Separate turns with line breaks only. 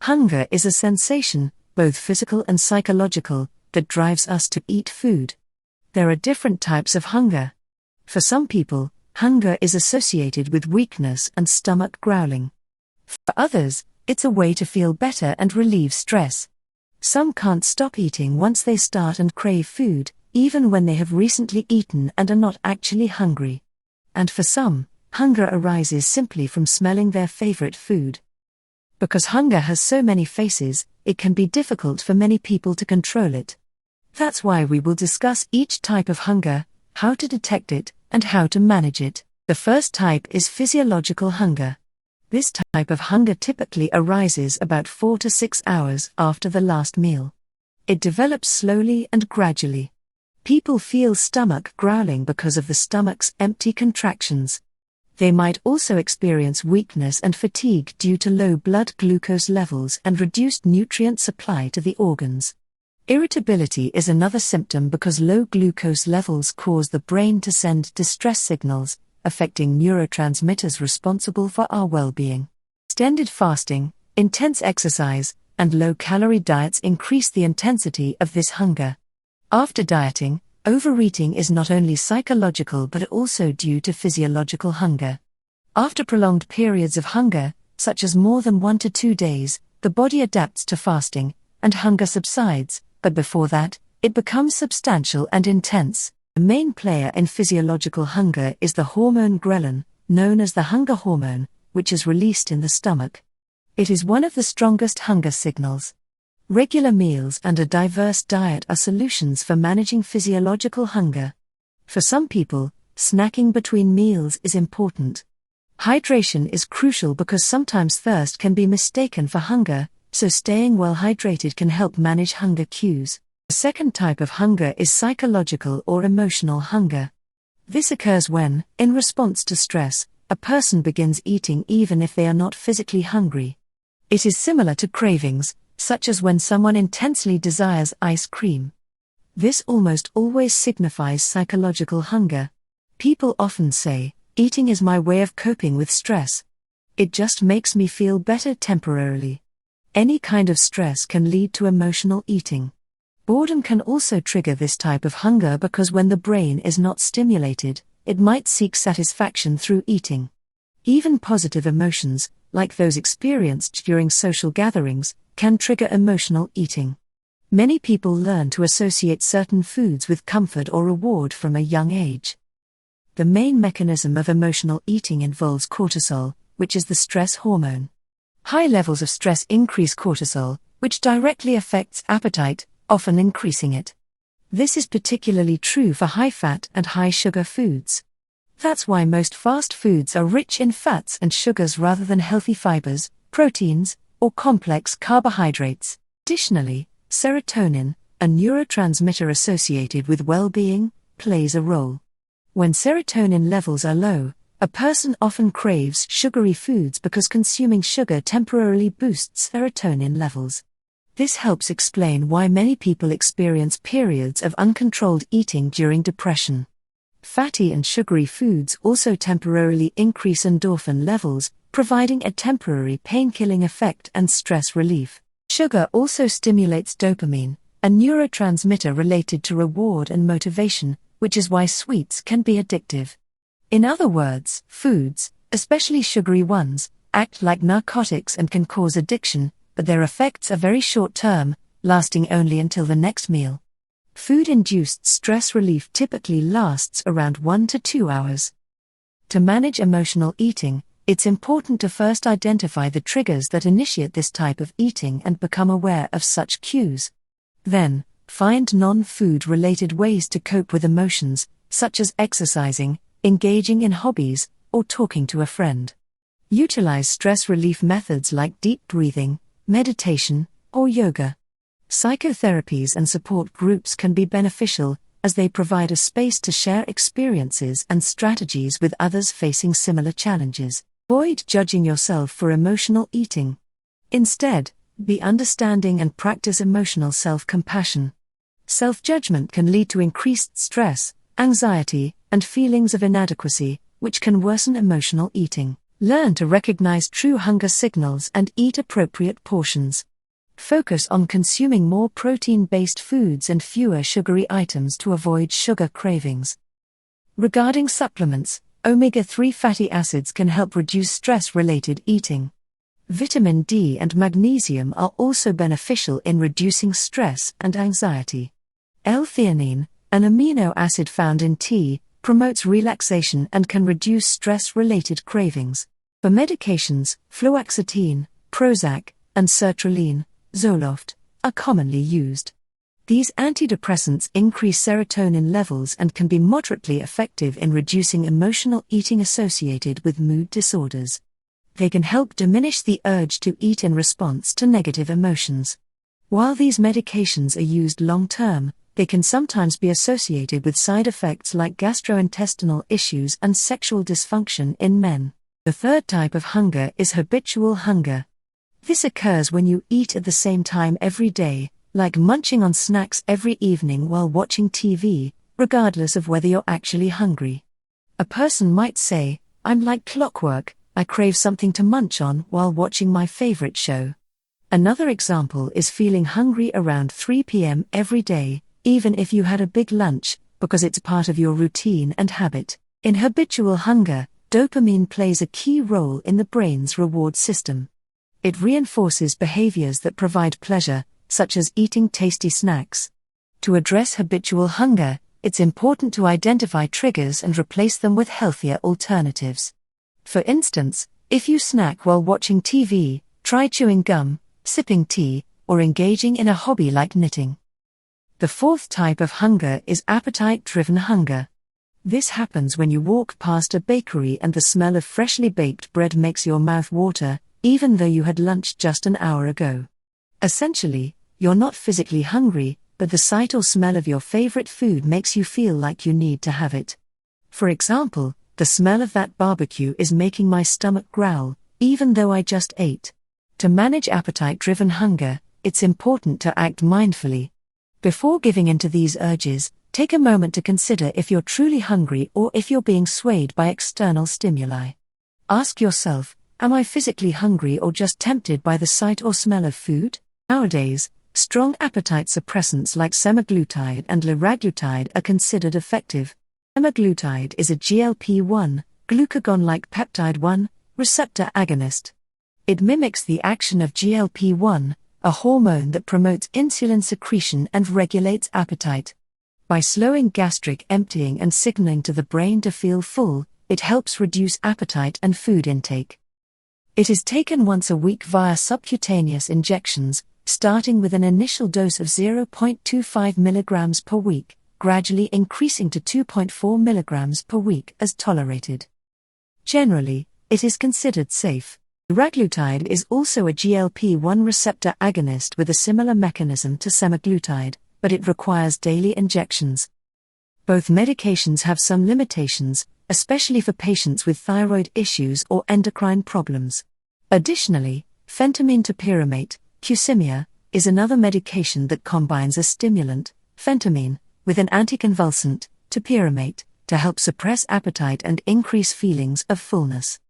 Hunger is a sensation, both physical and psychological, that drives us to eat food. There are different types of hunger. For some people, hunger is associated with weakness and stomach growling. For others, it's a way to feel better and relieve stress. Some can't stop eating once they start and crave food, even when they have recently eaten and are not actually hungry. And for some, hunger arises simply from smelling their favorite food. Because hunger has so many faces, it can be difficult for many people to control it. That's why we will discuss each type of hunger, how to detect it, and how to manage it. The first type is physiological hunger. This type of hunger typically arises about 4 to 6 hours after the last meal. It develops slowly and gradually. People feel stomach growling because of the stomach's empty contractions. They might also experience weakness and fatigue due to low blood glucose levels and reduced nutrient supply to the organs. Irritability is another symptom because low glucose levels cause the brain to send distress signals, affecting neurotransmitters responsible for our well-being. Extended fasting, intense exercise, and low-calorie diets increase the intensity of this hunger. After dieting, overeating is not only psychological but also due to physiological hunger. After prolonged periods of hunger, such as more than 1 to 2 days, the body adapts to fasting, and hunger subsides, but before that, it becomes substantial and intense. The main player in physiological hunger is the hormone Ghrelin, known as the hunger hormone, which is released in the stomach. It is one of the strongest hunger signals. Regular meals and a diverse diet are solutions for managing physiological hunger. For some people, snacking between meals is important. Hydration is crucial because sometimes thirst can be mistaken for hunger, so staying well hydrated can help manage hunger cues. The second type of hunger is psychological or emotional hunger. This occurs when, in response to stress, a person begins eating even if they are not physically hungry. It is similar to cravings, such as when someone intensely desires ice cream. This almost always signifies psychological hunger. People often say, "Eating is my way of coping with stress. It just makes me feel better temporarily." Any kind of stress can lead to emotional eating. Boredom can also trigger this type of hunger because when the brain is not stimulated, it might seek satisfaction through eating. Even positive emotions, like those experienced during social gatherings, can trigger emotional eating. Many people learn to associate certain foods with comfort or reward from a young age. The main mechanism of emotional eating involves cortisol, which is the stress hormone. High levels of stress increase cortisol, which directly affects appetite, often increasing it. This is particularly true for high-fat and high-sugar foods. That's why most fast foods are rich in fats and sugars rather than healthy fibers, proteins, or complex carbohydrates. Additionally, serotonin, a neurotransmitter associated with well-being, plays a role. When serotonin levels are low, a person often craves sugary foods because consuming sugar temporarily boosts serotonin levels. This helps explain why many people experience periods of uncontrolled eating during depression. Fatty and sugary foods also temporarily increase endorphin levels, providing a temporary pain-killing effect and stress relief. Sugar also stimulates dopamine, a neurotransmitter related to reward and motivation, which is why sweets can be addictive. In other words, foods, especially sugary ones, act like narcotics and can cause addiction, but their effects are very short-term, lasting only until the next meal. Food-induced stress relief typically lasts around 1 to 2 hours. To manage emotional eating, it's important to first identify the triggers that initiate this type of eating and become aware of such cues. Then, find non-food related ways to cope with emotions, such as exercising, engaging in hobbies, or talking to a friend. Utilize stress relief methods like deep breathing, meditation, or yoga. Psychotherapies and support groups can be beneficial, as they provide a space to share experiences and strategies with others facing similar challenges. Avoid judging yourself for emotional eating. Instead, be understanding and practice emotional self-compassion. Self-judgment can lead to increased stress, anxiety, and feelings of inadequacy, which can worsen emotional eating. Learn to recognize true hunger signals and eat appropriate portions. Focus on consuming more protein-based foods and fewer sugary items to avoid sugar cravings. Regarding supplements, omega-3 fatty acids can help reduce stress-related eating. Vitamin D and magnesium are also beneficial in reducing stress and anxiety. L-theanine, an amino acid found in tea, promotes relaxation and can reduce stress-related cravings. For medications, fluoxetine, Prozac, and sertraline, Zoloft, are commonly used. These antidepressants increase serotonin levels and can be moderately effective in reducing emotional eating associated with mood disorders. They can help diminish the urge to eat in response to negative emotions. While these medications are used long-term, they can sometimes be associated with side effects like gastrointestinal issues and sexual dysfunction in men. The third type of hunger is habitual hunger. This occurs when you eat at the same time every day, like munching on snacks every evening while watching TV, regardless of whether you're actually hungry. A person might say, "I'm like clockwork, I crave something to munch on while watching my favorite show." Another example is feeling hungry around 3 p.m. every day, even if you had a big lunch, because it's part of your routine and habit. In habitual hunger, dopamine plays a key role in the brain's reward system. It reinforces behaviors that provide pleasure, such as eating tasty snacks. To address habitual hunger, it's important to identify triggers and replace them with healthier alternatives. For instance, if you snack while watching TV, try chewing gum, sipping tea, or engaging in a hobby like knitting. The fourth type of hunger is appetite-driven hunger. This happens when you walk past a bakery and the smell of freshly baked bread makes your mouth water, even though you had lunch just an hour ago. Essentially, you're not physically hungry, but the sight or smell of your favorite food makes you feel like you need to have it. For example, the smell of that barbecue is making my stomach growl, even though I just ate. To manage appetite-driven hunger, it's important to act mindfully. Before giving in to these urges, take a moment to consider if you're truly hungry or if you're being swayed by external stimuli. Ask yourself, am I physically hungry or just tempted by the sight or smell of food? Nowadays, strong appetite suppressants like semaglutide and liraglutide are considered effective. Semaglutide is a GLP-1, glucagon-like peptide 1, receptor agonist. It mimics the action of GLP-1, a hormone that promotes insulin secretion and regulates appetite. By slowing gastric emptying and signaling to the brain to feel full, it helps reduce appetite and food intake. It is taken once a week via subcutaneous injections, starting with an initial dose of 0.25 mg per week, gradually increasing to 2.4 mg per week as tolerated. Generally, it is considered safe. Liraglutide is also a GLP-1 receptor agonist with a similar mechanism to semaglutide, but it requires daily injections. Both medications have some limitations, especially for patients with thyroid issues or endocrine problems. Additionally, phentermine topiramate, Qsymia, is another medication that combines a stimulant, phentermine, with an anticonvulsant, topiramate, to help suppress appetite and increase feelings of fullness.